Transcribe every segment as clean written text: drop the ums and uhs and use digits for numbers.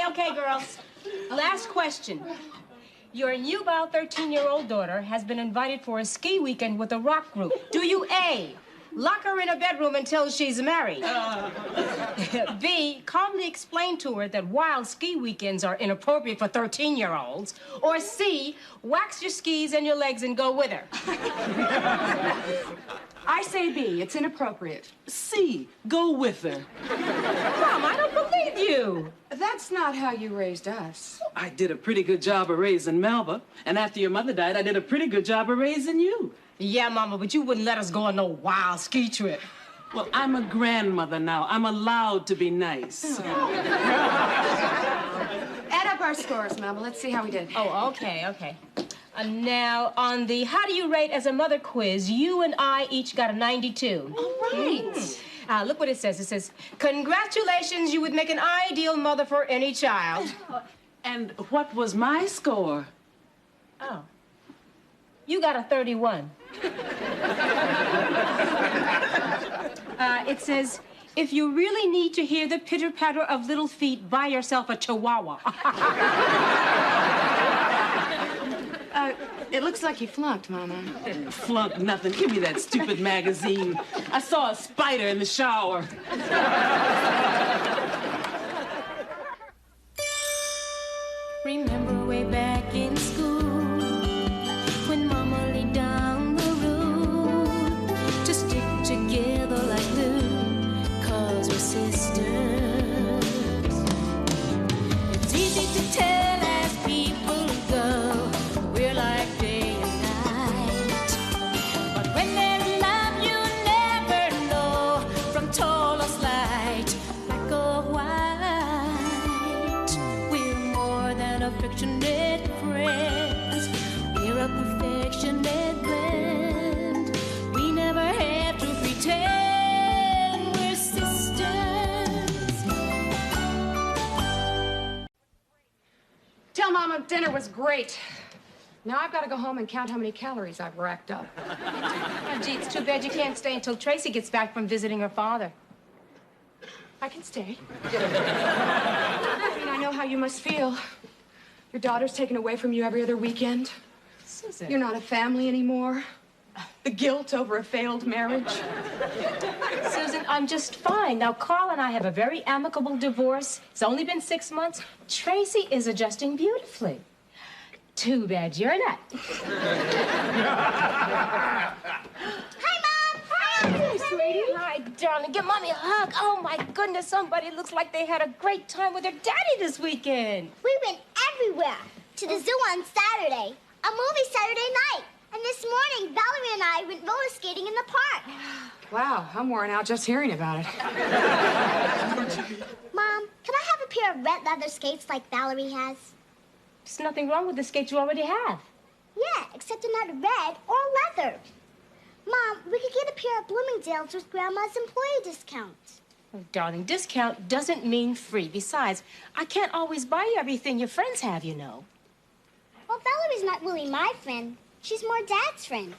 Okay, girls. Last question. Your nubile 13-year-old daughter has been invited for a ski weekend with a rock group. Do you A, lock her in a bedroom until she's married? B, calmly explain to her that wild ski weekends are inappropriate for 13-year-olds? Or C, wax your skis and your legs and go with her? I say B, it's inappropriate. C, go with her. Mom, I don't believe you. That's not how you raised us. I did a pretty good job of raising Melba, and after your mother died, I did a pretty good job of raising you. Yeah, Mama, but you wouldn't let us go on no wild ski trip. Well, I'm a grandmother now. I'm allowed to be nice. Add up our scores, Melba. Let's see how we did. Oh, okay. Now, on the how do you rate as a mother quiz, you and I each got a 92. All right. Look what it says. It says, congratulations, you would make an ideal mother for any child. And what was my score? Oh. You got a 31. It says, if you really need to hear the pitter-patter of little feet, buy yourself a chihuahua. It looks like you flunked, Mama. Flunk nothing. Give me that stupid magazine. I saw a spider in the shower. Remember way back in school when Mama laid down the rule to stick together like glue, 'cause we're sisters. It's easy to tell as people go, we're like day and night. But when there's love, you never know, from tall or slight, black or white. We're more than affectionate friends. We're a perfectionate blend. We never have to pretend we're sisters. Tell Mama dinner was great. Now I've got to go home and count how many calories I've racked up. Oh, gee, it's too bad you can't stay until Tracy gets back from visiting her father. I can stay. I mean, I know how you must feel. Your daughter's taken away from you every other weekend. Susan. You're not a family anymore. The guilt over a failed marriage. Susan, I'm just fine. Now, Carl and I have a very amicable divorce. It's only been 6 months. Tracy is adjusting beautifully. Too bad you're not. Hi, Mom. Hey, sweetie. Hi, darling. Give Mommy a hug. Oh, my goodness. Somebody looks like they had a great time with their daddy this weekend. We went everywhere. To the zoo on Saturday, a movie Saturday night, and this morning, Valerie and I went roller skating in the park. Wow, I'm worn out just hearing about it. Mom, can I have a pair of red leather skates like Valerie has? There's nothing wrong with the skates you already have. Yeah, except they're not red or leather. Mom, we could get a pair of Bloomingdale's with Grandma's employee discount. Oh, darling, discount doesn't mean free. Besides, I can't always buy you everything your friends have, you know. Well, Valerie's not really my friend. She's more Dad's friend.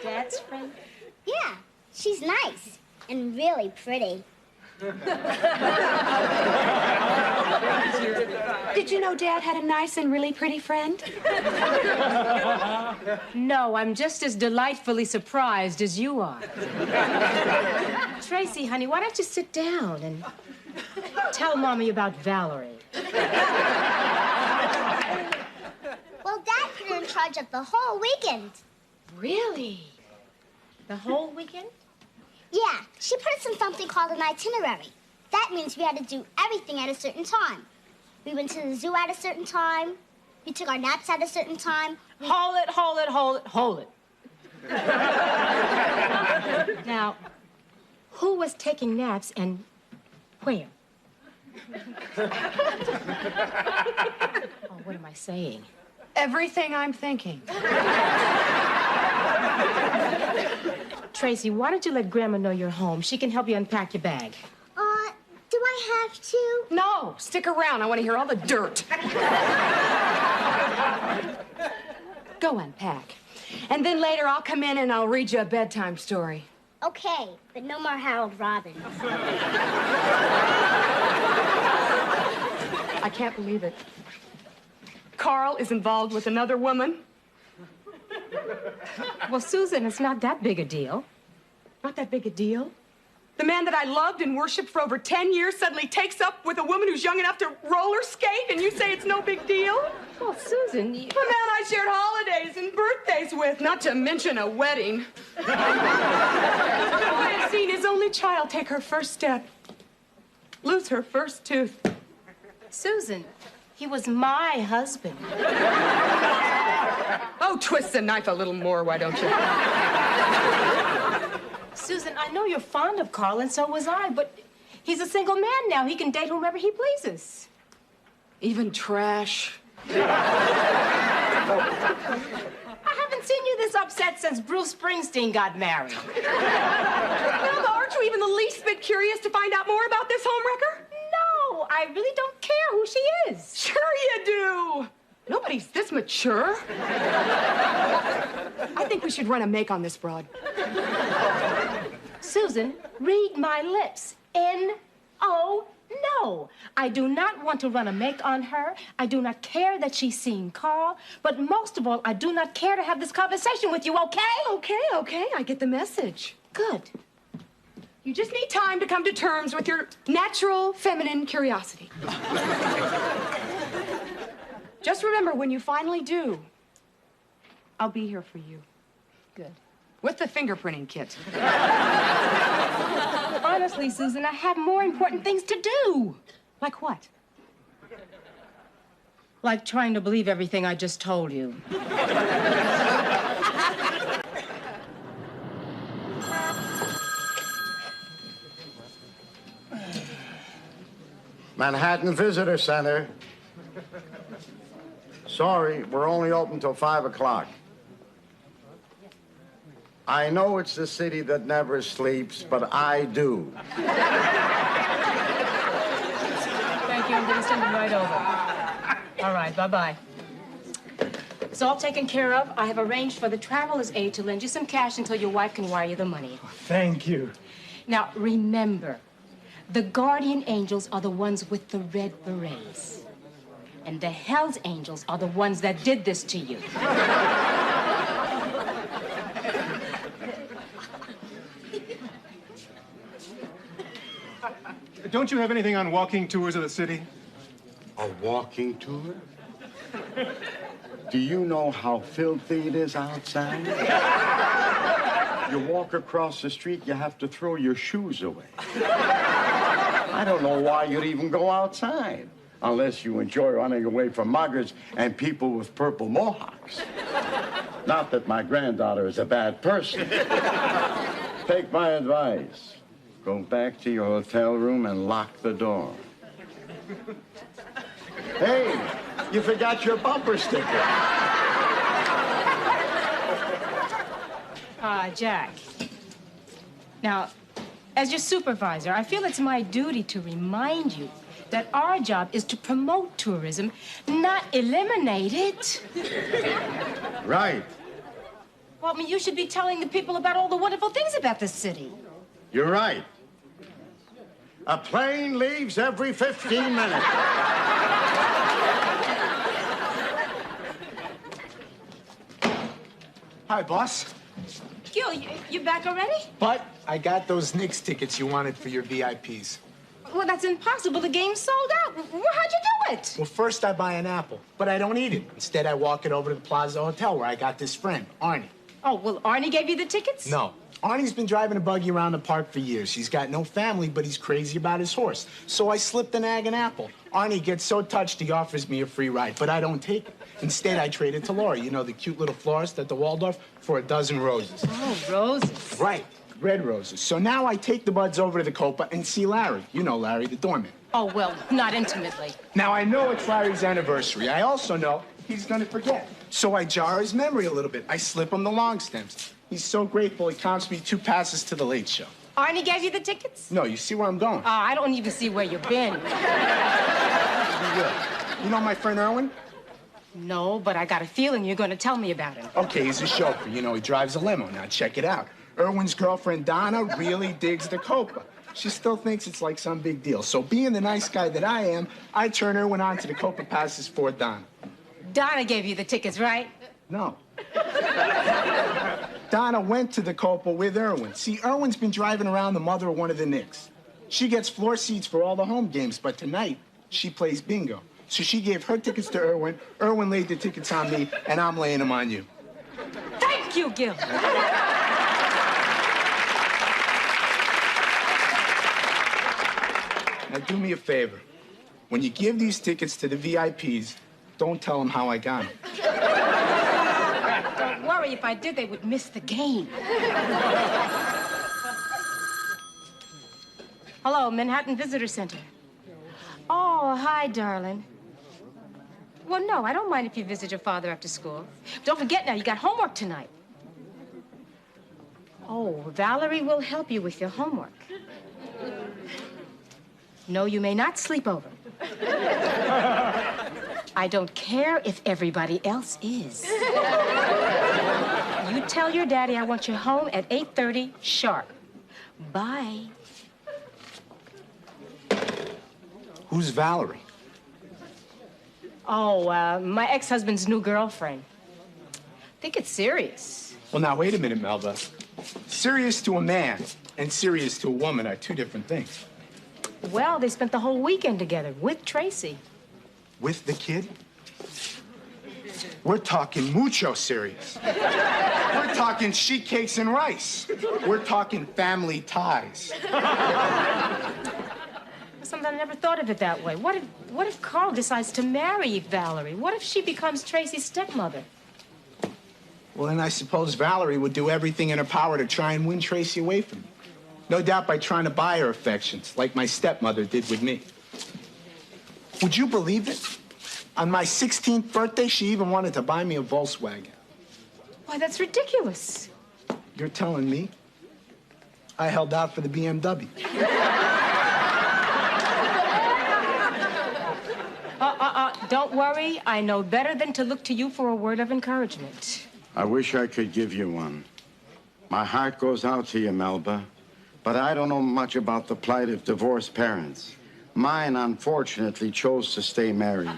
Dad's friend? Yeah, she's nice and really pretty. Did you know Dad had a nice and really pretty friend? No, I'm just as delightfully surprised as you are. Tracy, honey, why don't you sit down and tell Mommy about Valerie? Well, Dad put her in charge of the whole weekend. Really? The whole weekend? Yeah, she put us in something called an itinerary. That means we had to do everything at a certain time. We went to the zoo at a certain time. We took our naps at a certain time. Hold it. Now, who was taking naps and where? Oh, what am I saying? Everything I'm thinking. Tracy, why don't you let Grandma know you're home? She can help you unpack your bag. Do I have to? No, stick around. I want to hear all the dirt. Go unpack. And then later I'll come in and I'll read you a bedtime story. Okay, but no more Harold Robin. I can't believe it. Carl is involved with another woman. Well, Susan, it's not that big a deal. Not that big a deal. The man that I loved and worshipped for over 10 years suddenly takes up with a woman who's young enough to roller skate, and you say it's no big deal? Well, Susan, The man I shared holidays and birthdays with, not to mention a wedding. I have seen his only child take her first step, lose her first tooth. Susan, he was my husband. Oh, twist the knife a little more, why don't you? Susan, I know you're fond of Carl, and so was I, but he's a single man now. He can date whomever he pleases. Even trash. I haven't seen you this upset since Bruce Springsteen got married. Melba, aren't you even the least bit curious to find out more about this homewrecker? No, I really don't care who she is. Sure you do. Nobody's this mature. I think we should run a make on this broad. Susan, read my lips. N-O, no. I do not want to run a make on her. I do not care that she's seen Carl. But most of all, I do not care to have this conversation with you, okay? Okay, I get the message. Good. You just need time to come to terms with your natural feminine curiosity. Just remember, when you finally do, I'll be here for you. Good. With the fingerprinting kit. Honestly, Susan, I have more important things to do. Like what? Like trying to believe everything I just told you. Manhattan Visitor Center. Sorry, we're only open till 5 o'clock. I know it's the city that never sleeps, but I do. Thank you. I'm going to send it right over. All right, bye-bye. It's all taken care of. I have arranged for the traveler's aid to lend you some cash until your wife can wire you the money. Thank you. Now, remember, the guardian angels are the ones with the red berets. And the Hell's Angels are the ones that did this to you. Don't you have anything on walking tours of the city? A walking tour? Do you know how filthy it is outside? You walk across the street, you have to throw your shoes away. I don't know why you'd even go outside, unless you enjoy running away from muggers and people with purple mohawks. Not that my granddaughter is a bad person. Take my advice. Go back to your hotel room and lock the door. Hey, you forgot your bumper sticker. Jack. Now, as your supervisor, I feel it's my duty to remind you that our job is to promote tourism, not eliminate it. Right. Well, I mean, you should be telling the people about all the wonderful things about this city. You're right. A plane leaves every 15 minutes. Hi, boss. Gil, you back already? But I got those Knicks tickets you wanted for your VIPs. Well, that's impossible. The game's sold out. How'd you do it? Well, first I buy an apple, but I don't eat it. Instead, I walk it over to the Plaza Hotel where I got this friend, Arnie. Oh, well, Arnie gave you the tickets? No. Arnie's been driving a buggy around the park for years. He's got no family, but he's crazy about his horse. So I slipped an egg and apple. Arnie gets so touched, he offers me a free ride, but I don't take it. Instead, I trade it to Laura, you know, the cute little florist at the Waldorf, for a dozen roses. Oh, roses. Right, red roses. So now I take the buds over to the Copa and see Larry. You know Larry, the doorman. Oh, well, not intimately. Now, I know it's Larry's anniversary. I also know he's gonna forget. So I jar his memory a little bit. I slip him the long stems. He's so grateful, he counts me 2 passes to the Late Show. Arnie gave you the tickets? No, you see where I'm going? I don't even see where you've been. You know my friend Erwin? No, but I got a feeling you're going to tell me about him. Okay, he's a chauffeur. You know, he drives a limo. Now, check it out. Irwin's girlfriend, Donna, really digs the Copa. She still thinks it's like some big deal. So being the nice guy that I am, I turn Irwin on to the Copa passes for Donna. Donna gave you the tickets, right? No. Donna went to the Copa with Irwin. See, Irwin's been driving around the mother of one of the Knicks. She gets floor seats for all the home games, but tonight, she plays bingo. So she gave her tickets to Irwin. Irwin laid the tickets on me, and I'm laying them on you. Thank you, Gil. Now, do me a favor. When you give these tickets to the VIPs, don't tell them how I got them. Don't worry, if I did, they would miss the game. Hello, Manhattan Visitor Center. Oh, hi, darling. Well, no, I don't mind if you visit your father after school. Don't forget now, you got homework tonight. Oh, Valerie will help you with your homework. No, you may not sleep over. I don't care if everybody else is. You tell your daddy I want you home at 8:30 sharp. Bye. Who's Valerie? Oh, my ex-husband's new girlfriend. I think it's serious. Well, now, wait a minute, Melba. Serious to a man and serious to a woman are two different things. Well, they spent the whole weekend together with Tracy. With the kid? We're talking mucho serious. We're talking sheet cakes and rice. We're talking family ties. Sometimes I never thought of it that way. What if Carl decides to marry Valerie? What if she becomes Tracy's stepmother? Well, then I suppose Valerie would do everything in her power to try and win Tracy away from me. No doubt by trying to buy her affections, like my stepmother did with me. Would you believe it? On my 16th birthday, she even wanted to buy me a Volkswagen. Why, that's ridiculous. You're telling me? I held out for the BMW. Don't worry. I know better than to look to you for a word of encouragement. I wish I could give you one. My heart goes out to you, Melba, but I don't know much about the plight of divorced parents. Mine, unfortunately, chose to stay married.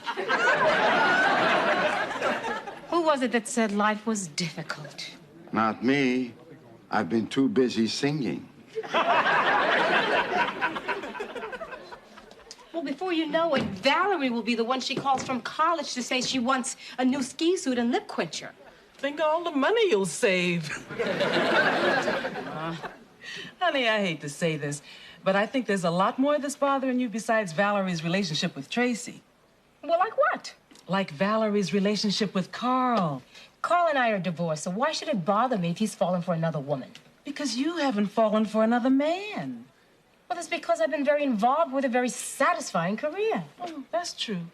Who was it that said life was difficult? Not me. I've been too busy singing. Well, before you know it, Valerie will be the one she calls from college to say she wants a new ski suit and lip quencher. Think of all the money you'll save. Honey, I hate to say this, but I think there's a lot more that's bothering you besides Valerie's relationship with Tracy. Well, like what? Like Valerie's relationship with Carl. Carl and I are divorced, so why should it bother me if he's fallen for another woman? Because you haven't fallen for another man. Well, that's because I've been very involved with a very satisfying career. Oh, that's true.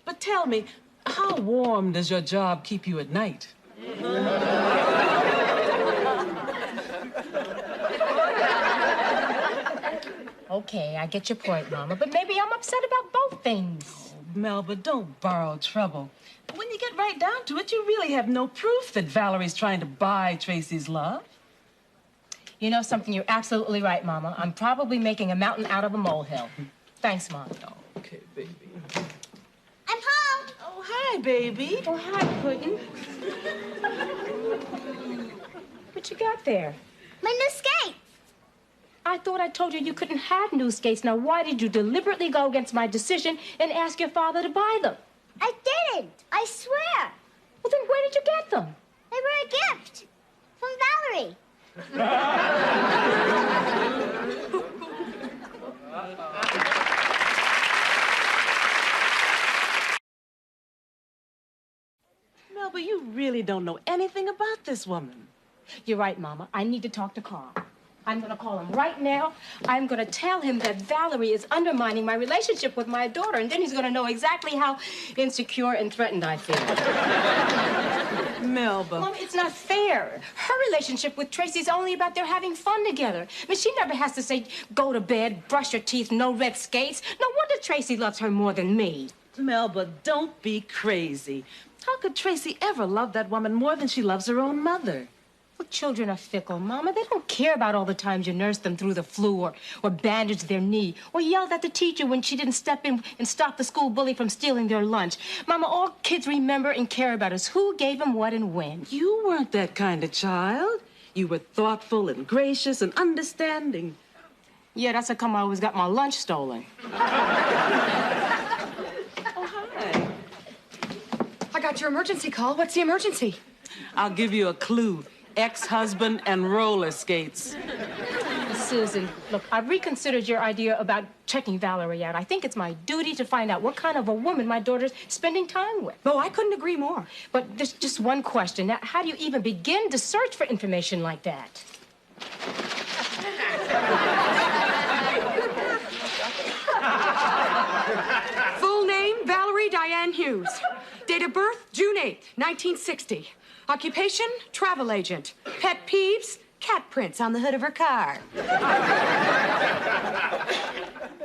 But tell me, how warm does your job keep you at night? Okay, I get your point, Mama, but maybe I'm upset about both things. Melba, don't borrow trouble. When you get right down to it, you really have no proof that Valerie's trying to buy Tracy's love. You know something? You're absolutely right, Mama. I'm probably making a mountain out of a molehill. Thanks, Mom. Okay, baby. I'm home. Oh, hi, baby. Oh, hi, Puddin'. What you got there? My new skates. I thought I told you you couldn't have new skates. Now, why did you deliberately go against my decision and ask your father to buy them? I didn't. I swear. Well, then where did you get them? They were a gift from Valerie. Melba, you really don't know anything about this woman. You're right, Mama. I need to talk to Carl. I'm going to call him right now. I'm going to tell him that Valerie is undermining my relationship with my daughter, and then he's going to know exactly how insecure and threatened I feel. Melba. Mom, it's not fair. Her relationship with Tracy's only about their having fun together. I mean, she never has to say, go to bed, brush your teeth, no red skates. No wonder Tracy loves her more than me. Melba, don't be crazy. How could Tracy ever love that woman more than she loves her own mother? Well, children are fickle, Mama. They don't care about all the times you nursed them through the flu or bandaged their knee or yelled at the teacher when she didn't step in and stop the school bully from stealing their lunch. Mama, all kids remember and care about is who gave them what and when. You weren't that kind of child. You were thoughtful and gracious and understanding. Yeah, that's how come I always got my lunch stolen. Oh, hi. I got your emergency call. What's the emergency? I'll give you a clue. Ex-husband and roller skates. Susan, look, I've reconsidered your idea about checking Valerie out. I think it's my duty to find out what kind of a woman my daughter's spending time with. Oh, I couldn't agree more. But there's just one question. Now, how do you even begin to search for information like that? Full name, Valerie Diane Hughes. Date of birth, June 8th, 1960. Occupation, travel agent. Pet peeves, cat prints on the hood of her car.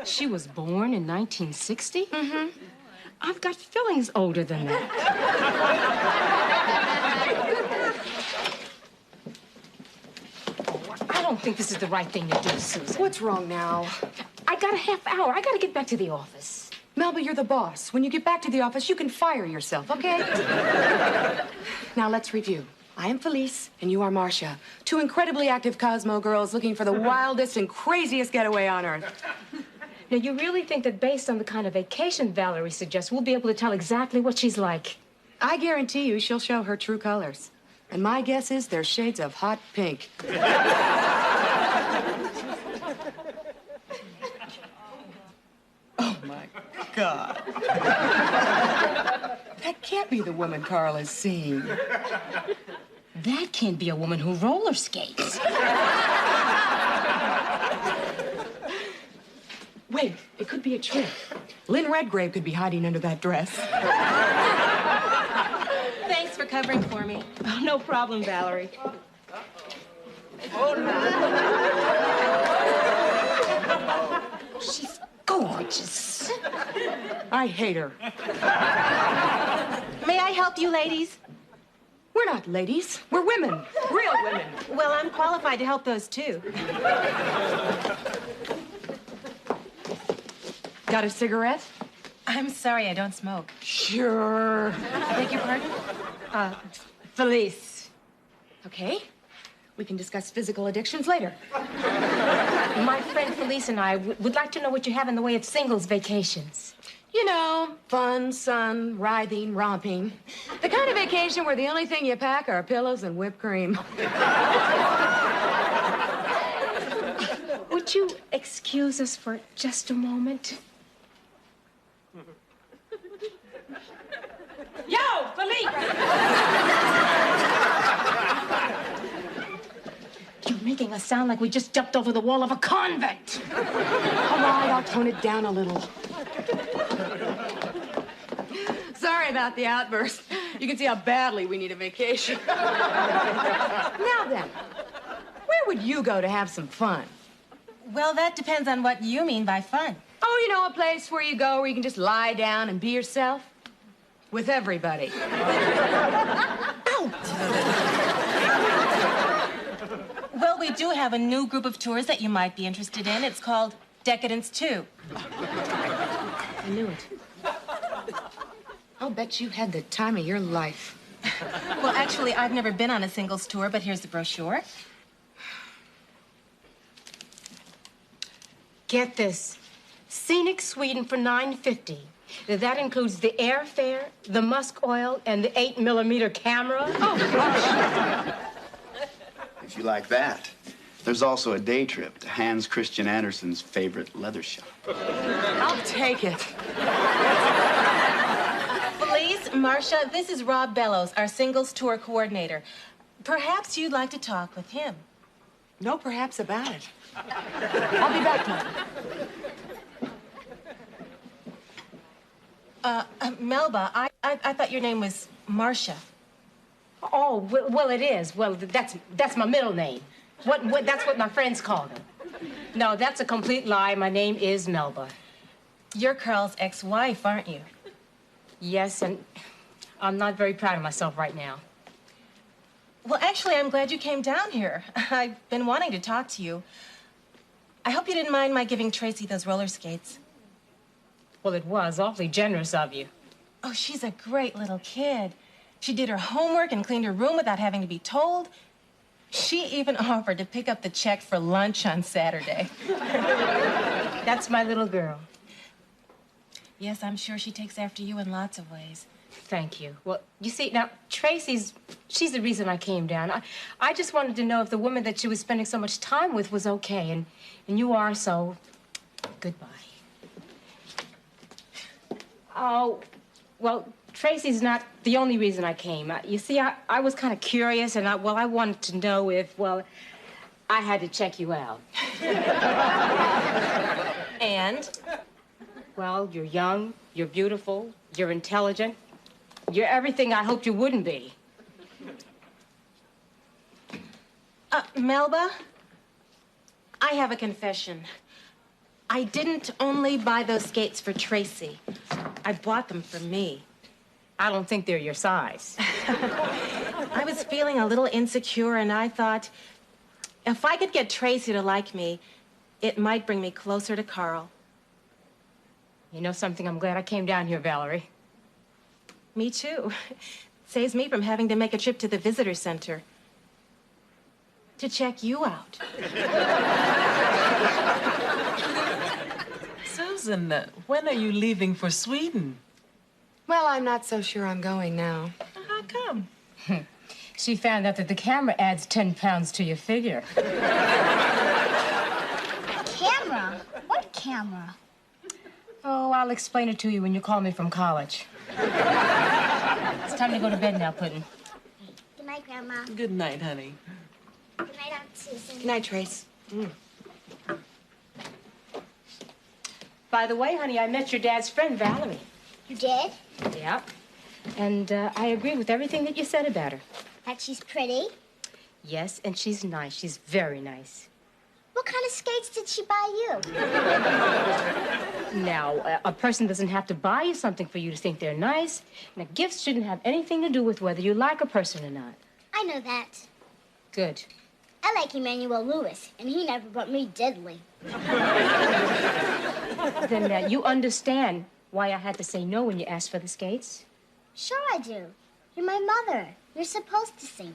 She was born in 1960? Mm-hmm. I've got feelings older than that. I don't think this is the right thing to do, Susan. What's wrong now? I got a half hour. I got to get back to the office. Melba, you're the boss. When you get back to the office, you can fire yourself, okay? Now, let's review. I am Felice, and you are Marcia. Two incredibly active Cosmo girls looking for the wildest and craziest getaway on Earth. Now, you really think that based on the kind of vacation Valerie suggests, we'll be able to tell exactly what she's like? I guarantee you she'll show her true colors. And my guess is they're shades of hot pink. Oh, my God. That can't be the woman Carl is seeing. That can't be a woman who roller skates. Wait, it could be a trick. Lynn Redgrave could be hiding under that dress. Thanks for covering for me. Oh, no problem, Valerie. She's gorgeous. I hate her. May I help you, ladies? We're not ladies. We're women. Real women. Well, I'm qualified to help those too. Got a cigarette? I'm sorry, I don't smoke. Sure. I beg your pardon? Felice. Okay. We can discuss physical addictions later. My friend Felice and I would like to know what you have in the way of singles vacations. You know, fun, sun, writhing, romping. The kind of vacation where the only thing you pack are pillows and whipped cream. Would you excuse us for just a moment? Yo, Felipe! You're making us sound like we just jumped over the wall of a convent. All right, I'll tone it down a little. Sorry about the outburst. You can see how badly we need a vacation. Now then, where would you go to have some fun? Well, that depends on what you mean by fun. Oh, you know, a place where you go where you can just lie down and be yourself? With everybody. Well, we do have a new group of tours that you might be interested in. It's called Decadence 2. I knew it. I'll bet you had the time of your life. Well, actually, I've never been on a singles tour, but here's the brochure. Get this. Scenic Sweden for $9.50. That includes the airfare, the musk oil, and the 8mm camera. Oh, gosh. If you like that, there's also a day trip to Hans Christian Andersen's favorite leather shop. I'll take it. Felice, Marcia, this is Rob Bellows, our singles tour coordinator. Perhaps you'd like to talk with him. No perhaps about it. I'll be back, Mom. Melba, I thought your name was Marcia. Oh, well, it is. Well, that's my middle name. That's what my friends call me. No, that's a complete lie. My name is Melba. You're Carl's ex-wife, aren't you? Yes, and I'm not very proud of myself right now. Well, actually, I'm glad you came down here. I've been wanting to talk to you. I hope you didn't mind my giving Tracy those roller skates. Well, it was awfully generous of you. Oh, she's a great little kid. She did her homework and cleaned her room without having to be told. She even offered to pick up the check for lunch on Saturday. That's my little girl. Yes, I'm sure she takes after you in lots of ways. Thank you. Well, you see, now, she's the reason I came down. I just wanted to know if the woman that she was spending so much time with was okay, and you are, so goodbye. Oh, well, Tracy's not the only reason I came. You see, I was kind of curious, and I wanted to know if, I had to check you out. And? Well, you're young, you're beautiful, you're intelligent. You're everything I hoped you wouldn't be. Melba, I have a confession. I didn't only buy those skates for Tracy. I bought them for me. I don't think they're your size. I was feeling a little insecure, and I thought, if I could get Tracy to like me, it might bring me closer to Carl. You know something? I'm glad I came down here, Valerie. Me too. Saves me from having to make a trip to the visitor center to check you out. Susan, when are you leaving for Sweden? Well, I'm not so sure I'm going now. How come? She found out that the camera adds 10 pounds to your figure. Camera? What camera? Oh, I'll explain it to you when you call me from college. It's time to go to bed now, Puddin'. Good night, Grandma. Good night, honey. Good night, Aunt Susan. Good night, Trace. By the way, honey, I met your dad's friend, Valerie. You did? Yeah. And I agree with everything that you said about her. That she's pretty? Yes, and she's nice. She's very nice. What kind of skates did she buy you? Now, a person doesn't have to buy you something for you to think they're nice. Now, gifts shouldn't have anything to do with whether you like a person or not. I know that. Good. I like Emmanuel Lewis, and he never brought me diddly. Then you understand why I had to say no when you asked for the skates? Sure I do. You're my mother. You're supposed to say no.